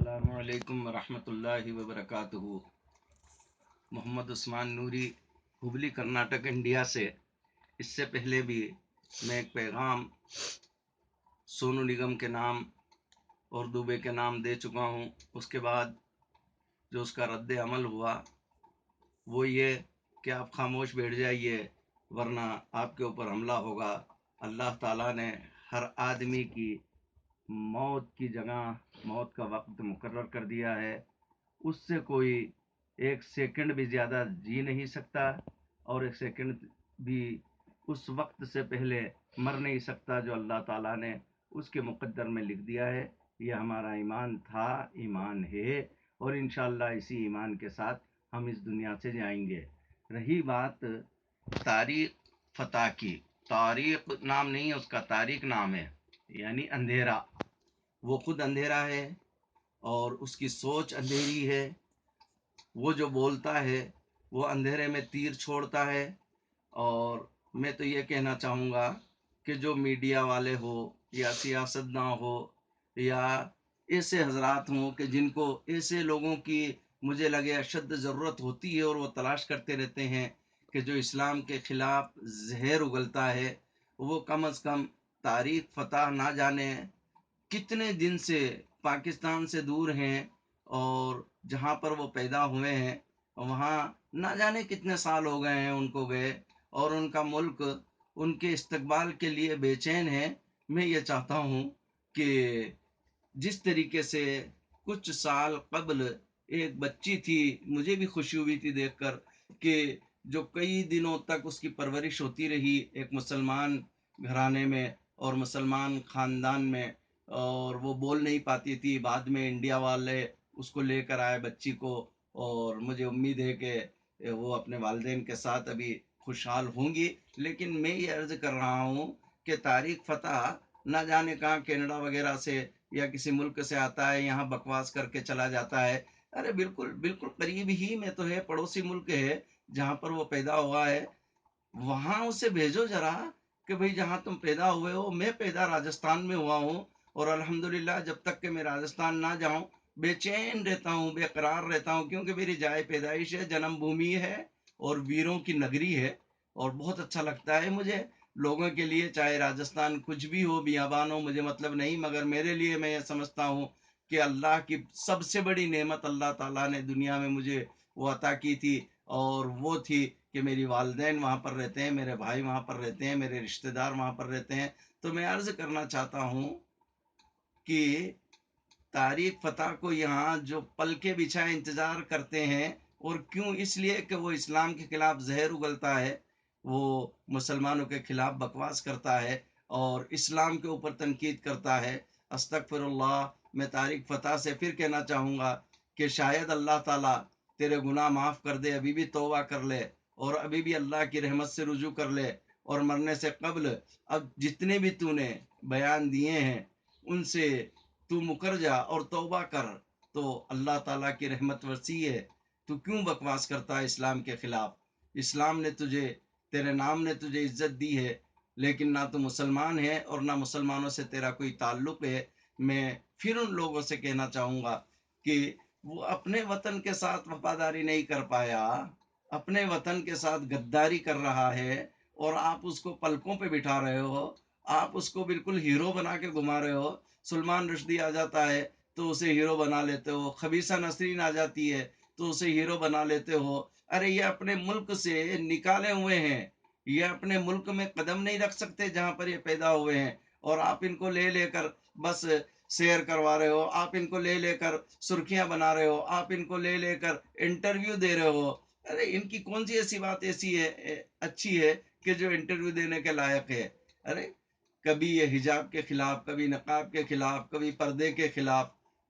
السلام علیکم ورحمۃ اللہ وبرکاتہ۔ محمد عثمان نوری، ہبلی کرناٹک، انڈیا سے۔ اس سے پہلے بھی میں ایک پیغام سونو نگم کے نام اور دوبے کے نام دے چکا ہوں۔ اس کے بعد جو اس کا رد عمل ہوا وہ یہ کہ آپ خاموش بیٹھ جائیے ورنہ آپ کے اوپر حملہ ہوگا۔ اللہ تعالیٰ نے ہر آدمی کی موت کی جگہ، موت کا وقت مقرر کر دیا ہے۔ اس سے کوئی ایک سیکنڈ بھی زیادہ جی نہیں سکتا اور ایک سیکنڈ بھی اس وقت سے پہلے مر نہیں سکتا جو اللہ تعالیٰ نے اس کے مقدر میں لکھ دیا ہے۔ یہ ہمارا ایمان تھا، ایمان ہے، اور انشاءاللہ اسی ایمان کے ساتھ ہم اس دنیا سے جائیں گے۔ رہی بات تاریخ فتح کی، تاریخ نام نہیں ہے اس کا، تاریخ نام ہے، یعنی اندھیرا۔ وہ خود اندھیرا ہے اور اس کی سوچ اندھیری ہے۔ وہ جو بولتا ہے وہ اندھیرے میں تیر چھوڑتا ہے۔ اور میں تو یہ کہنا چاہوں گا کہ جو میڈیا والے ہو یا سیاستداں ہو یا ایسے حضرات ہوں کہ جن کو ایسے لوگوں کی مجھے لگے اشد ضرورت ہوتی ہے اور وہ تلاش کرتے رہتے ہیں کہ جو اسلام کے خلاف زہر اگلتا ہے، وہ کم از کم تاریخ فتح نہ جانے کتنے دن سے پاکستان سے دور ہیں، اور جہاں پر وہ پیدا ہوئے ہیں وہاں نہ جانے کتنے سال ہو گئے ہیں ان کو گئے، اور ان کا ملک ان کے استقبال کے لیے بے چین ہے۔ میں یہ چاہتا ہوں کہ جس طریقے سے کچھ سال قبل ایک بچی تھی، مجھے بھی خوشی ہوئی تھی دیکھ کر کہ جو کئی دنوں تک اس کی پرورش ہوتی رہی ایک مسلمان گھرانے میں اور مسلمان خاندان میں، اور وہ بول نہیں پاتی تھی۔ بعد میں انڈیا والے اس کو لے کر آئے بچی کو، اور مجھے امید ہے کہ وہ اپنے والدین کے ساتھ ابھی خوشحال ہوں گی۔ لیکن میں یہ عرض کر رہا ہوں کہ تاریخ فتح نہ جانے کہاں کینیڈا وغیرہ سے یا کسی ملک سے آتا ہے، یہاں بکواس کر کے چلا جاتا ہے۔ ارے بالکل بالکل قریب ہی میں تو ہے، پڑوسی ملک ہے جہاں پر وہ پیدا ہوا ہے، وہاں اسے بھیجو ذرا کہ بھئی جہاں تم پیدا ہوئے ہو۔ میں پیدا راجستھان میں ہوا ہوں، اور الحمدللہ جب تک کہ میں راجستھان نہ جاؤں بے چین رہتا ہوں، بے قرار رہتا ہوں، کیونکہ میری جائے پیدائش ہے، جنم بھومی ہے اور ویروں کی نگری ہے، اور بہت اچھا لگتا ہے مجھے لوگوں کے لیے، چاہے راجستھان کچھ بھی ہو، بیابان ہو، مجھے مطلب نہیں، مگر میرے لیے میں یہ سمجھتا ہوں کہ اللہ کی سب سے بڑی نعمت اللہ تعالیٰ نے دنیا میں مجھے وہ عطا کی تھی، اور وہ تھی کہ میری والدین وہاں پر رہتے ہیں، میرے بھائی وہاں پر رہتے ہیں، میرے رشتہ دار وہاں پر رہتے ہیں۔ تو میں عرض کرنا چاہتا ہوں کہ تاریخ فتح کو یہاں جو پل کے بچھائے انتظار کرتے ہیں، اور کیوں؟ اس لیے کہ وہ اسلام کے خلاف زہر اگلتا ہے، وہ مسلمانوں کے خلاف بکواس کرتا ہے اور اسلام کے اوپر تنقید کرتا ہے۔ استغفر اللہ۔ میں تاریخ فتح سے پھر کہنا چاہوں گا کہ شاید اللہ تعالیٰ تیرے گناہ معاف کر دے، ابھی بھی توبہ کر لے اور ابھی بھی اللہ کی رحمت سے رجوع کر لے، اور مرنے سے قبل اب جتنے بھی تو نے بیان دیے ہیں ان سے تو مکر جا اور توبہ کر، تو اللہ تعالیٰ کی رحمت وسیع ہے۔ تو کیوں بکواس کرتا ہے اسلام کے خلاف؟ اسلام نے تجھے، تیرے نام نے تجھے عزت دی ہے، لیکن نہ تو مسلمان ہے اور نہ مسلمانوں سے تیرا کوئی تعلق ہے۔ میں پھر ان لوگوں سے کہنا چاہوں گا کہ وہ اپنے وطن کے ساتھ وفاداری نہیں کر پایا، اپنے وطن کے ساتھ غداری کر رہا ہے، اور آپ اس کو پلکوں پہ بٹھا رہے ہو، آپ اس کو بالکل ہیرو بنا کے گھما رہے ہو۔ سلمان رشدی آ جاتا ہے تو اسے ہیرو بنا لیتے ہو، خبیثہ نسرین آ جاتی ہے تو اسے ہیرو بنا لیتے ہو۔ ارے یہ اپنے ملک سے نکالے ہوئے ہیں، یہ اپنے ملک میں قدم نہیں رکھ سکتے جہاں پر یہ پیدا ہوئے ہیں، اور آپ ان کو لے لے کر بس سیر کروا رہے ہو، آپ ان کو لے لے کر سرخیاں بنا رہے ہو، آپ ان کو لے لے کر انٹرویو دے رہے ہو۔ ارے ان کی کون سی ایسی بات ایسی ہے اچھی ہے کہ جو انٹرویو دینے کے لائق ہے؟ ارے کبھی یہ حجاب کے خلاف، کبھی نقاب کے خلاف، کبھی پردے کے خلاف،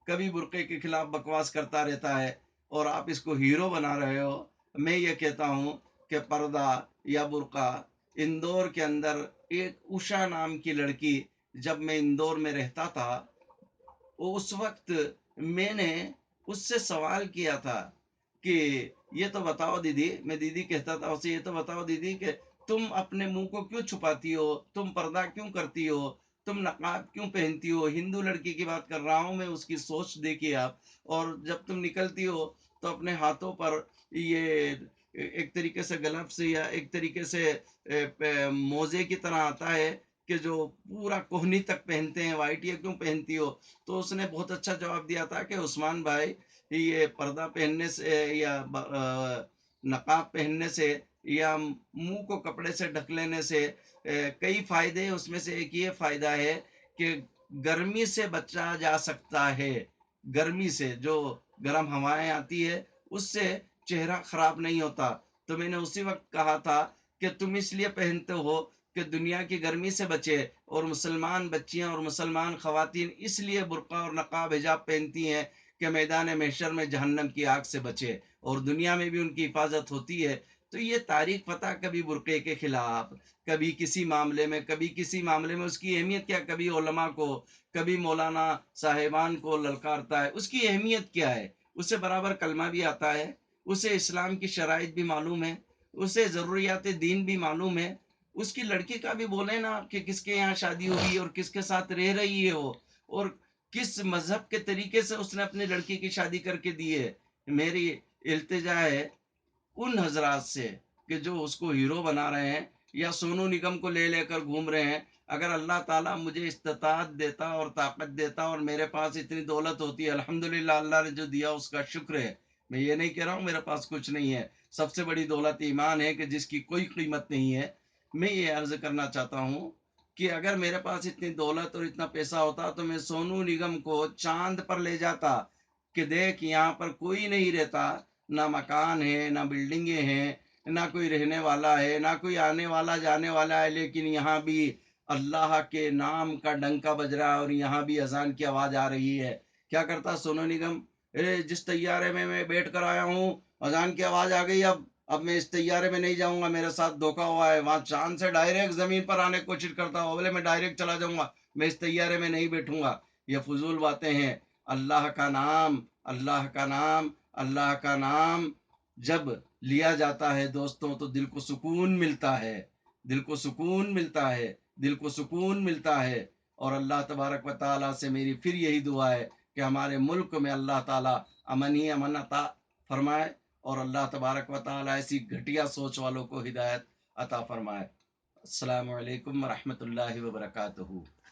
کبھی برقعے کے خلاف بکواس کرتا رہتا ہے، اور آپ اس کو ہیرو بنا رہے ہو۔ میں یہ کہتا ہوں کہ پردہ یا برقع، اندور کے اندر ایک اوشا نام کی لڑکی، جب میں اندور میں رہتا تھا اس وقت میں نے اس سے سوال کیا تھا کہ یہ تو بتاؤ دیدی، میں دیدی کہتا تھا اسے، یہ تو بتاؤ دیدی کہ تم اپنے منہ کو کیوں چھپاتی ہو، تم پردہ کیوں کرتی ہو، تم نقاب کیوں پہنتی ہو؟ ہندو لڑکی کی بات کر رہا ہوں میں، اس کی سوچ دیکھیے آپ. اور جب تم نکلتی ہو تو اپنے ہاتھوں پر یہ ایک طریقے سے گلفس یا ایک طریقے سے موزے کی طرح آتا ہے کہ جو پورا کوہنی تک پہنتے ہیں، وائٹ یہ کیوں پہنتی ہو؟ تو اس نے بہت اچھا جواب دیا تھا کہ عثمان بھائی، یہ پردہ پہننے سے یا نقاب پہننے سے یا منہ کو کپڑے سے ڈھک لینے سے کئی فائدے. اس میں سے ایک یہ فائدہ ہے کہ گرمی سے بچا جا سکتا ہے. گرمی سے جو گرم ہوائیں آتی ہے اس سے چہرہ خراب نہیں ہوتا. تو میں نے اسی وقت کہا تھا کہ تم اس لیے پہنتے ہو کہ دنیا کی گرمی سے بچے، اور مسلمان بچیاں اور مسلمان خواتین اس لیے برقع اور نقاب حجاب پہنتی ہیں کہ میدان محشر میں جہنم کی آگ سے بچے اور دنیا میں بھی ان کی حفاظت ہوتی ہے. تو یہ تاریخ فتح کبھی برقعے کے خلاف، کبھی کسی معاملے میں، کبھی کسی معاملے میں اس کی اہمیت کیا، کبھی علماء کو، کبھی مولانا صاحبان کو للکارتا ہے. اس کی اہمیت کیا ہے؟ اسے برابر کلمہ بھی آتا ہے، اسے اسلام کی شرائط بھی معلوم ہے، اسے ضروریات دین بھی معلوم ہے. اس کی لڑکی کا بھی بولے نا کہ کس کے یہاں شادی ہوئی اور کس کے ساتھ رہ رہی ہے وہ، اور کس مذہب کے طریقے سے اس نے اپنی لڑکی کی شادی کر کے دی ہے. میری التجا ہے ان حضرات سے کہ جو اس کو ہیرو بنا رہے ہیں یا سونو نگم کو لے لے کر گھوم رہے ہیں، اگر اللہ تعالیٰ مجھے استطاعت دیتا اور طاقت دیتا اور میرے پاس اتنی دولت ہوتی، الحمدللہ اللہ نے جو دیا اس کا شکر ہے. میں یہ نہیں کہہ رہا ہوں میرے پاس کچھ نہیں ہے، سب سے بڑی دولت ایمان ہے کہ جس کی کوئی قیمت نہیں ہے. میں یہ عرض کرنا چاہتا ہوں کہ اگر میرے پاس اتنی دولت اور اتنا پیسہ ہوتا تو میں سونو نگم کو چاند پر لے جاتا کہ دیکھ یہاں پر کوئی نہیں رہتا، نہ مکان ہے، نہ بلڈنگیں ہیں، نہ کوئی رہنے والا ہے، نہ کوئی آنے والا جانے والا ہے، لیکن یہاں بھی اللہ کے نام کا ڈنکا بج رہا ہے اور یہاں بھی اذان کی آواز آ رہی ہے. کیا کرتا سونو نگم؟ جس طیارے میں بیٹھ کر آیا ہوں اذان کی آواز آ گئی، اب میں اس طیارے میں نہیں جاؤں گا، میرے ساتھ دھوکا ہوا ہے. وہاں چاند سے ڈائریکٹ زمین پر آنے کی کوشش کرتا ہوں، بولے میں ڈائریکٹ چلا جاؤں گا، میں اس طیارے میں نہیں بیٹھوں گا. یہ فضول باتیں ہیں. اللہ کا نام، اللہ کا نام، اللہ کا نام جب لیا جاتا ہے دوستوں تو دل کو سکون ملتا ہے، دل کو سکون ملتا ہے، دل کو سکون ملتا ہے. اور اللہ تبارک و تعالیٰ سے میری پھر یہی دعا ہے کہ ہمارے ملک میں اللہ تعالیٰ امن ہی امن عطا فرمائے، اور اللہ تبارک و تعالیٰ ایسی گھٹیا سوچ والوں کو ہدایت عطا فرمائے. السلام علیکم ورحمۃ اللہ وبرکاتہ.